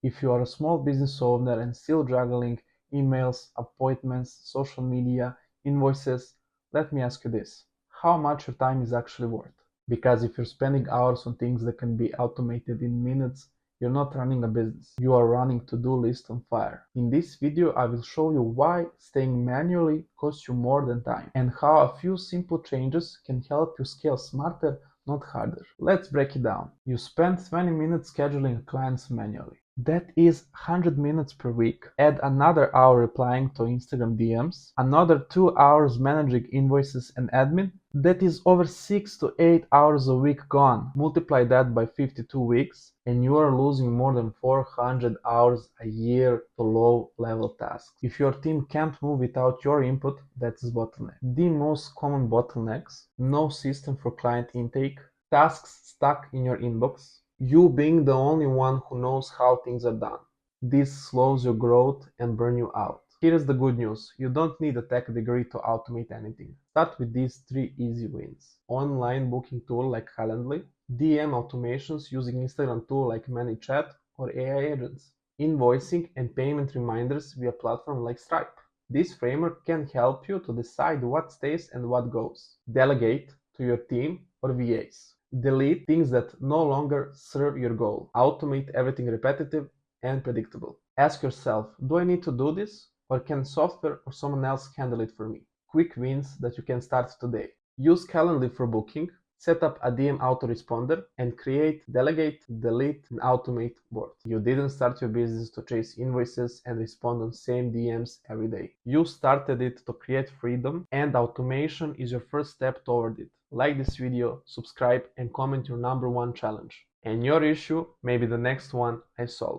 If you are a small business owner and still juggling emails, appointments, social media, invoices, let me ask you this. How much your time is actually worth? Because if you're spending hours on things that can be automated in minutes, you're not running a business. You are running to-do list on fire. In this video, I will show you why staying manually costs you more than time and how a few simple changes can help you scale smarter, not harder. Let's break it down. You spend 20 minutes scheduling clients manually. That is 100 minutes per week. Add another hour replying to Instagram DMs, another 2 hours managing invoices and admin. That is over 6 to 8 hours a week gone. Multiply that by 52 weeks and you are losing more than 400 hours a year to low-level tasks. If your team can't move without your input, that's bottleneck. The most common bottlenecks: no system for client intake, tasks stuck in your inbox, you being the only one who knows how things are done. This slows your growth and burn you out. Here is the good news. You don't need a tech degree to automate anything. Start with these 3 easy wins. Online booking tool like Calendly, DM automations using Instagram tool like ManyChat or AI agents, invoicing and payment reminders via platform like Stripe. This framework can help you to decide what stays and what goes. Delegate to your team or VAs. Delete things that no longer serve your goal. Automate everything repetitive and predictable. Ask yourself, do I need to do this? Or can software or someone else handle it for me? Quick wins that you can start today. Use Calendly for booking, set up a DM autoresponder, and create delegate, delete, and automate board. You didn't start your business to chase invoices and respond on same DMs every day. You started it to create freedom, and automation is your first step toward it. Like this video, subscribe, and comment your #1 challenge. And your issue may be the next one I solve.